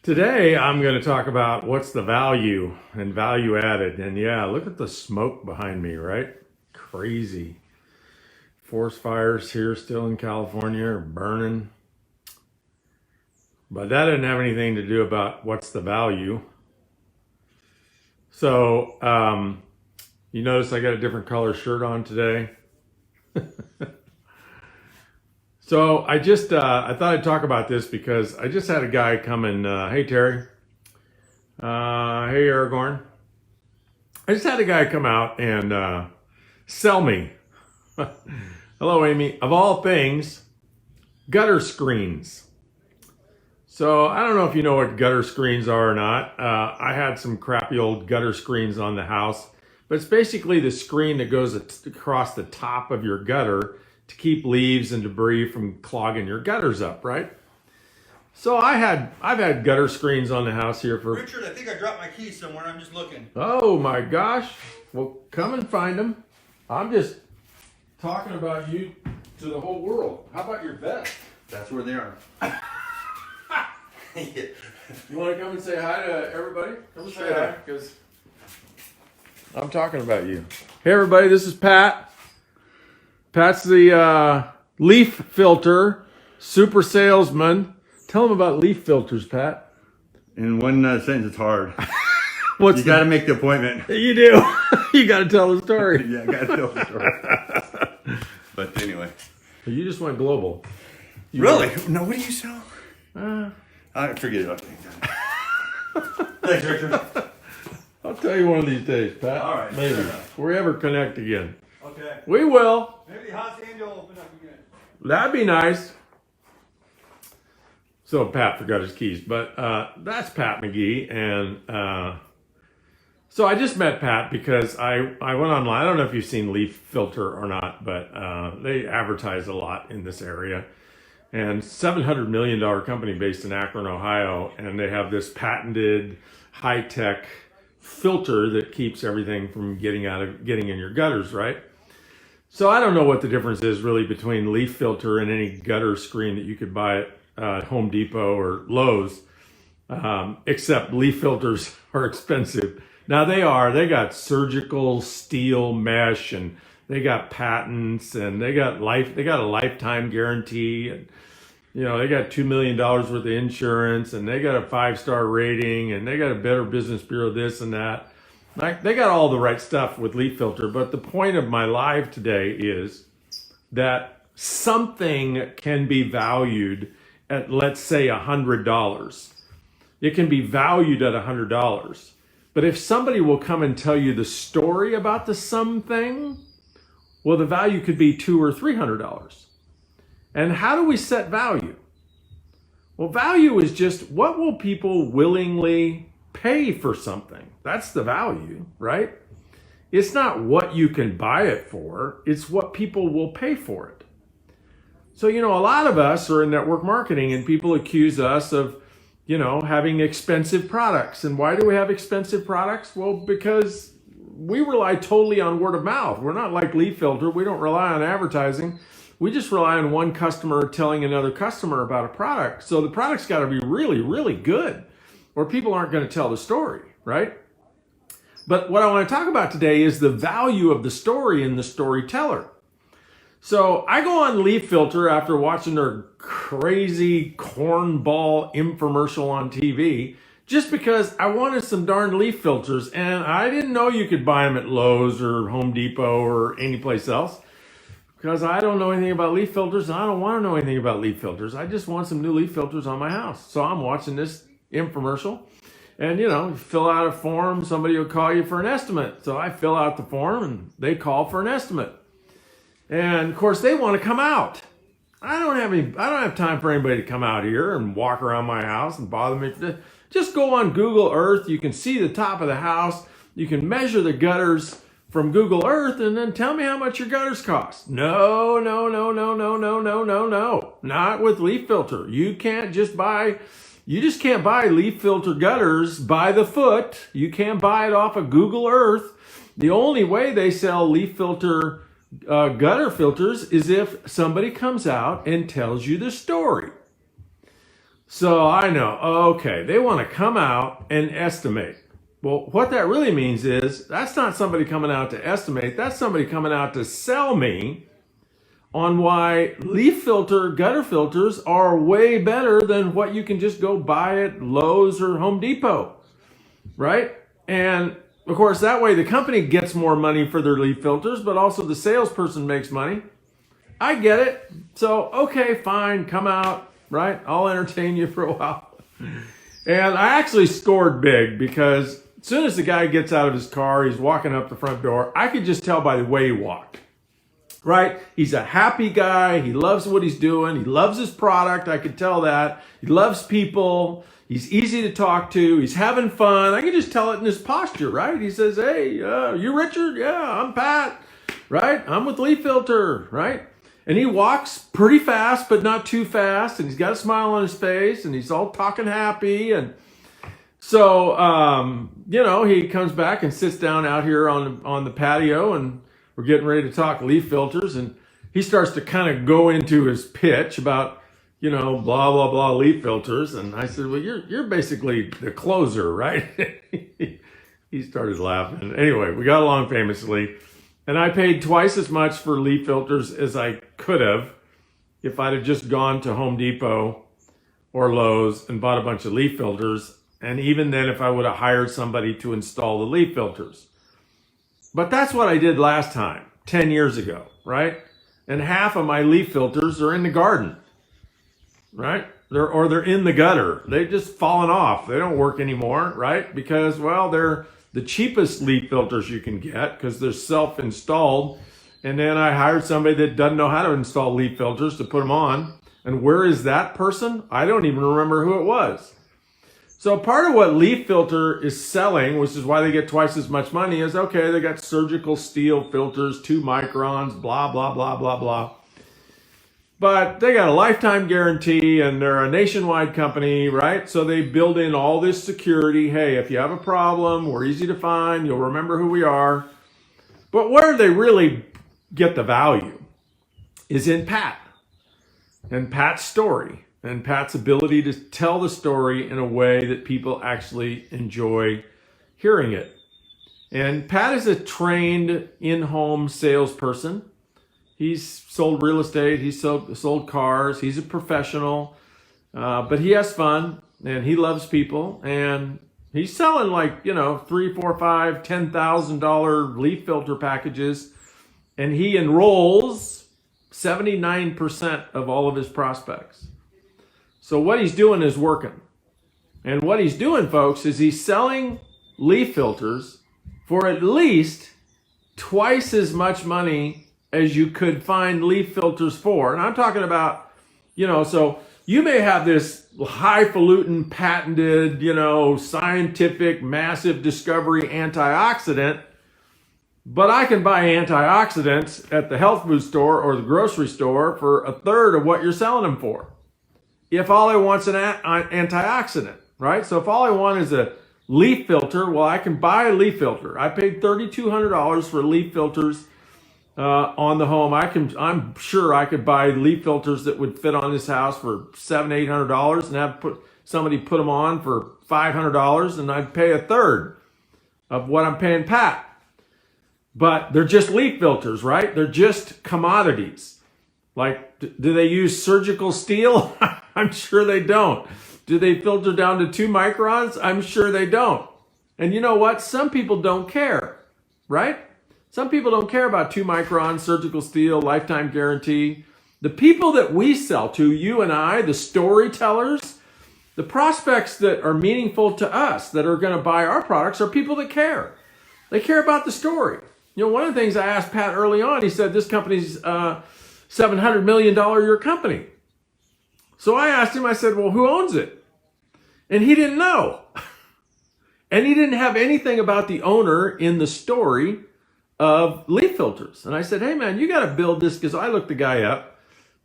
Today, I'm going to talk about what's the value and value added. And yeah, look at the smoke behind me, right? Crazy. Forest fires here still in California are burning. But that didn't have anything to do about what's the value. So, you notice I got a different color shirt on today. So I thought I'd talk about this because I just had a guy come and, hey Terry, hey Aragorn. I just had a guy come out and sell me, hello Amy, of all things, gutter screens. So I don't know if you know what gutter screens are or not. I had some crappy old gutter screens on the house, but it's basically the screen that goes across the top of your gutter to keep leaves and debris from clogging your gutters up, right? So I've had gutter screens on the house here for... Richard, I think I dropped my keys somewhere. I'm just looking. Oh my gosh. Well, come and find them. I'm just talking about you to the whole world. How about your vest? That's where they are. You want to come and say hi to everybody? Come and say hi, because I'm talking about you. Hey everybody, this is Pat. Pat's the leaf filter super salesman. Tell them about leaf filters, Pat. In one sentence, it's hard. You got to make the appointment. You do. You got to tell the story. Yeah, I got to tell the story. But anyway. You just went global. Really? No, what do you sell? I forget about things. Thanks, Richard. I'll tell you one of these days, Pat. All right. Maybe. Sure. If we ever connect again. Okay. We will. Maybe the hot sand will open up again. That'd be nice. So Pat forgot his keys, but that's Pat McGee, and so I just met Pat because I went online. I don't know if you've seen Leaf Filter or not, but they advertise a lot in this area. And $700 million company based in Akron, Ohio, and they have this patented high-tech filter that keeps everything from getting in your gutters, right? So I don't know what the difference is really between leaf filter and any gutter screen that you could buy at Home Depot or Lowe's, except leaf filters are expensive. Now they got surgical steel mesh, and they got patents, and they got a lifetime guarantee, and they got $2 million worth of insurance, and they got a 5-star rating, and they got a Better Business Bureau this and that. They got all the right stuff with leaf filter, but the point of my live today is that something can be valued at, let's say, $100. It can be valued at $100. But if somebody will come and tell you the story about the something, well, the value could be $200 or $300. And how do we set value? Well, value is just what will people willingly pay for something. That's the value, right? It's not what you can buy it for, it's what people will pay for it. So, a lot of us are in network marketing, and people accuse us of, having expensive products. And why do we have expensive products? Well, because we rely totally on word of mouth. We're not like Leaf Filter. We don't rely on advertising. We just rely on one customer telling another customer about a product. So the product's got to be really, really good, or people aren't going to tell the story, right? But what I want to talk about today is the value of the story and the storyteller. So I go on Leaf Filter after watching their crazy cornball infomercial on TV, just because I wanted some darn leaf filters, and I didn't know you could buy them at Lowe's or Home Depot or any place else, because I don't know anything about leaf filters, and I don't want to know anything about leaf filters. I just want some new leaf filters on my house. So I'm watching this infomercial, and you fill out a form, somebody will call you for an estimate. So I fill out the form, and they call for an estimate. And of course they want to come out. I don't have time for anybody to come out here and walk around my house and bother me. Just go on Google Earth. You can see the top of the house. You can measure the gutters from Google Earth, and then tell me how much your gutters cost. No. Not with Leaf Filter. You just can't buy Leaf Filter gutters by the foot. You can't buy it off of Google Earth. The only way they sell Leaf Filter gutter filters is if somebody comes out and tells you the story. So I know, okay, they want to come out and estimate. Well, what that really means is that's not somebody coming out to estimate. That's somebody coming out to sell me on why leaf filter gutter filters are way better than what you can just go buy at Lowe's or Home Depot, right? And of course, that way the company gets more money for their leaf filters, but also the salesperson makes money. I get it. So, okay, fine, come out, right? I'll entertain you for a while. And I actually scored big because as soon as the guy gets out of his car, he's walking up the front door, I could just tell by the way he walked, right? He's a happy guy. He loves what he's doing. He loves his product. I could tell that. He loves people. He's easy to talk to. He's having fun. I can just tell it in his posture, right? He says, hey, you Richard? Yeah, I'm Pat, right? I'm with LeafFilter, right? And he walks pretty fast, but not too fast. And he's got a smile on his face and he's all talking happy. And so, he comes back and sits down out here on the patio and we're getting ready to talk leaf filters. And he starts to kind of go into his pitch about, blah, blah, blah, leaf filters. And I said, well, you're basically the closer, right? He started laughing. Anyway, we got along famously. And I paid twice as much for leaf filters as I could have if I'd have just gone to Home Depot or Lowe's and bought a bunch of leaf filters. And even then, if I would have hired somebody to install the leaf filters. But that's what I did last time, 10 years ago, right? And half of my leaf filters are in the garden, right? They're in the gutter. They've just fallen off. They don't work anymore, right? Because, well, they're the cheapest leaf filters you can get because they're self-installed. And then I hired somebody that doesn't know how to install leaf filters to put them on. And where is that person? I don't even remember who it was. So part of what LeafFilter is selling, which is why they get twice as much money, is, okay, they got surgical steel filters, 2 microns, blah, blah, blah, blah, blah. But they got a lifetime guarantee and they're a nationwide company, right? So they build in all this security. Hey, if you have a problem, we're easy to find. You'll remember who we are. But where they really get the value is in Pat and Pat's story and Pat's ability to tell the story in a way that people actually enjoy hearing it. And Pat is a trained in-home salesperson. He's sold real estate. He's sold cars. He's a professional, but he has fun and he loves people. And he's selling like, $3, $4, $5, $10,000 leaf filter packages. And he enrolls 79% of all of his prospects. So what he's doing is working. And what he's doing, folks, is he's selling leaf filters for at least twice as much money as you could find leaf filters for. And I'm talking about, so you may have this highfalutin, patented, scientific, massive discovery antioxidant, but I can buy antioxidants at the health food store or the grocery store for a third of what you're selling them for. If all I want's an antioxidant, right? So if all I want is a leaf filter, well, I can buy a leaf filter. I paid $3,200 for leaf filters on the home. I'm sure I could buy leaf filters that would fit on this house for $700, $800 and have somebody put them on for $500, and I'd pay a third of what I'm paying Pat. But they're just leaf filters, right? They're just commodities. Like, do they use surgical steel? I'm sure they don't. Do they filter down to 2 microns? I'm sure they don't. And you know what? Some people don't care, right? Some people don't care about 2 micron, surgical steel, lifetime guarantee. The people that we sell to, you and I, the storytellers, the prospects that are meaningful to us, that are going to buy our products, are people that care. They care about the story. One of the things I asked Pat early on, he said, this company's $700 million a year company. So I asked him, I said, well, who owns it? And he didn't know. And he didn't have anything about the owner in the story of leaf filters. And I said, hey man, you got to build this, because I looked the guy up.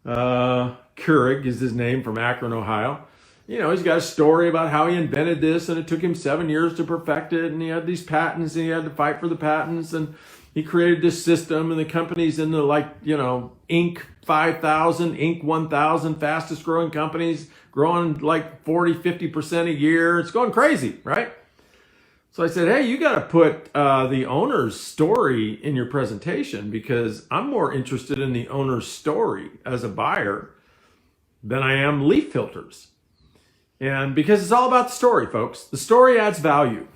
Keurig is his name, from Akron, Ohio. He's got a story about how he invented this and it took him 7 years to perfect it. And he had these patents and he had to fight for the patents. And, he created this system, and the company's in the Inc. 5,000, Inc. 1,000 fastest growing companies, growing like 40, 50% a year. It's going crazy, right? So I said, hey, you got to put the owner's story in your presentation, because I'm more interested in the owner's story as a buyer than I am LeafFilters. And because it's all about the story, folks. The story adds value.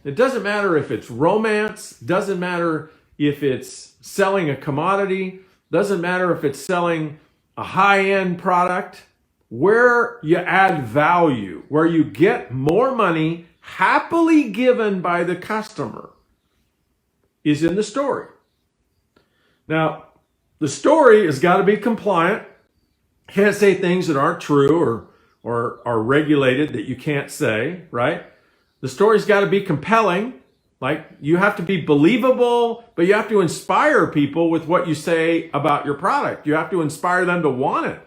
It doesn't matter if it's romance, doesn't matter if it's selling a commodity, doesn't matter if it's selling a high-end product. Where you add value, where you get more money happily given by the customer, is in the story. Now, the story has got to be compliant. Can't say things that aren't true or are regulated that you can't say, right? The story's got to be compelling. Like, you have to be believable, but you have to inspire people with what you say about your product. You have to inspire them to want it.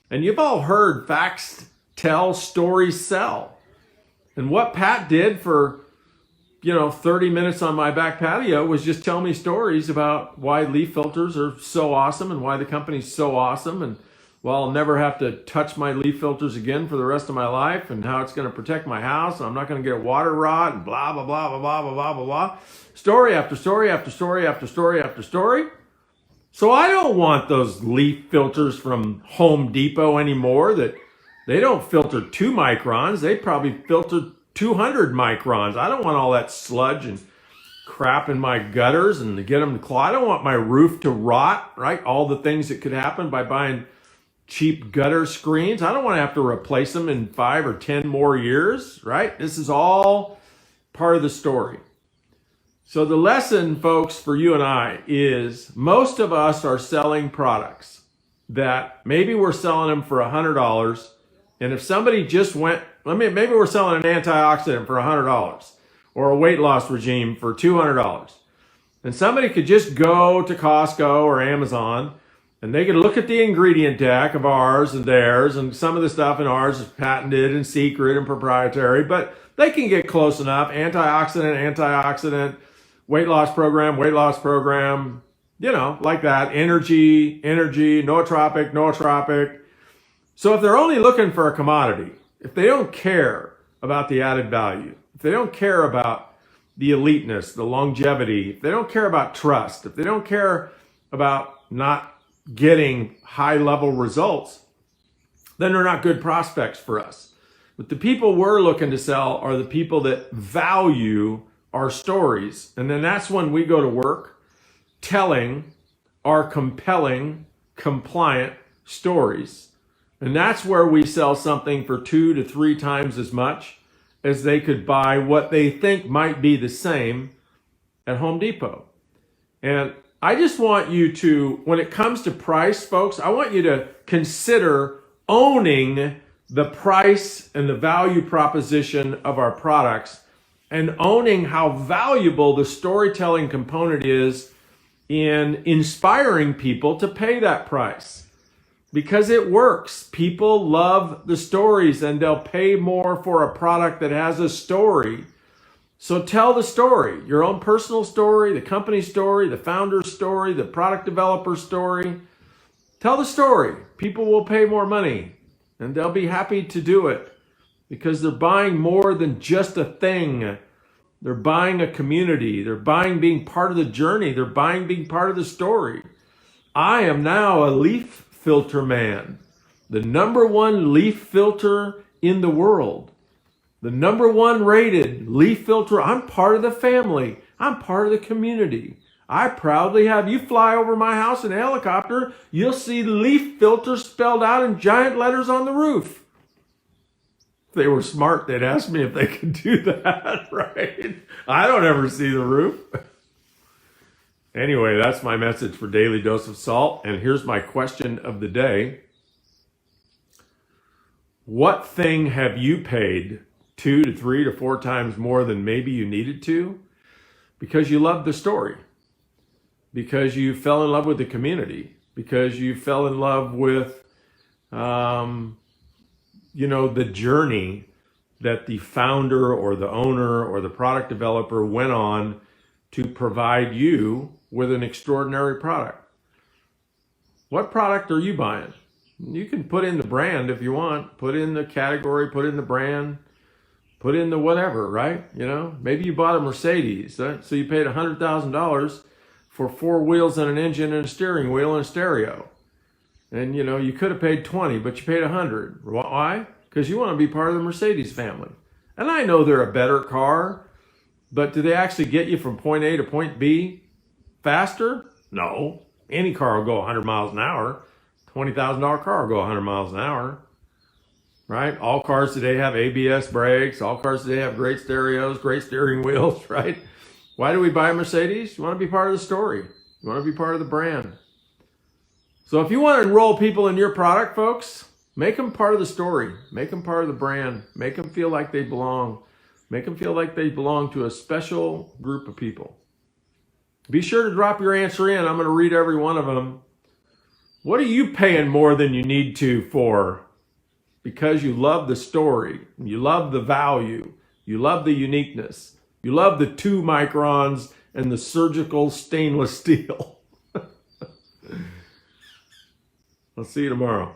And you've all heard facts tell, stories sell. And what Pat did for, 30 minutes on my back patio was just tell me stories about why LeafFilters are so awesome and why the company's so awesome. And I'll never have to touch my LeafFilters again for the rest of my life, and how it's going to protect my house, and I'm not going to get water rot, and blah, blah, blah, blah, blah, blah, blah, blah. Story after story after story after story after story. So I don't want those LeafFilters from Home Depot anymore that they don't filter 2 microns. They probably filter 200 microns. I don't want all that sludge and crap in my gutters and to get them to clog. I don't want my roof to rot, right? All the things that could happen by buying cheap gutter screens. I don't want to have to replace them in 5 or 10 more years, right? This is all part of the story. So the lesson, folks, for you and I is most of us are selling products that maybe we're selling them for $100. And if somebody just went, maybe we're selling an antioxidant for $100 or a weight loss regime for $200. And somebody could just go to Costco or Amazon and they could look at the ingredient deck of ours and theirs, and some of the stuff in ours is patented and secret and proprietary, but they can get close enough. Antioxidant, weight loss program, like that. Energy, nootropic. So if they're only looking for a commodity, if they don't care about the added value, if they don't care about the eliteness, the longevity, if they don't care about trust, if they don't care about not getting high-level results, then they're not good prospects for us. But the people we're looking to sell are the people that value our stories. And then that's when we go to work telling our compelling, compliant stories. And that's where we sell something for 2 to 3 times as much as they could buy what they think might be the same at Home Depot. And I just want you to, when it comes to price, folks, I want you to consider owning the price and the value proposition of our products, and owning how valuable the storytelling component is in inspiring people to pay that price. Because it works. People love the stories, and they'll pay more for a product that has a story. So tell the story, your own personal story, the company story, the founder's story, the product developer's story. Tell the story. People will pay more money, and they'll be happy to do it because they're buying more than just a thing. They're buying a community. They're buying being part of the journey. They're buying being part of the story. I am now a leaf filter man, the #1 leaf filter in the world. The #1 rated leaf filter. I'm part of the family. I'm part of the community. I proudly have you fly over my house in a helicopter. You'll see LeafFilters spelled out in giant letters on the roof. If they were smart, they'd ask me if they could do that, right? I don't ever see the roof. Anyway, that's my message for Daily Dose of Salt. And here's my question of the day. What thing have you paid 2 to 3 to 4 times more than maybe you needed to? Because you loved the story. Because you fell in love with the community. Because you fell in love with, the journey that the founder or the owner or the product developer went on to provide you with an extraordinary product. What product are you buying? You can put in the brand if you want, put in the category, put in the brand, put in the whatever, right? You know, maybe you bought a Mercedes, so you paid $100,000 for 4 wheels and an engine and a steering wheel and a stereo. And you know, you could have paid 20, but you paid 100. Why? Because you want to be part of the Mercedes family. And I know they're a better car, but do they actually get you from point A to point B faster? No. Any car will go 100 miles an hour. $20,000 car will go 100 miles an hour, right? All cars today have ABS brakes. All cars today have great stereos, great steering wheels, right? Why do we buy a Mercedes? You want to be part of the story. You want to be part of the brand. So if you want to enroll people in your product, folks, make them part of the story. Make them part of the brand. Make them feel like they belong. Make them feel like they belong to a special group of people. Be sure to drop your answer in. I'm going to read every one of them. What are you paying more than you need to for? Because you love the story, you love the value, you love the uniqueness, you love the 2 microns and the surgical stainless steel. I'll see you tomorrow.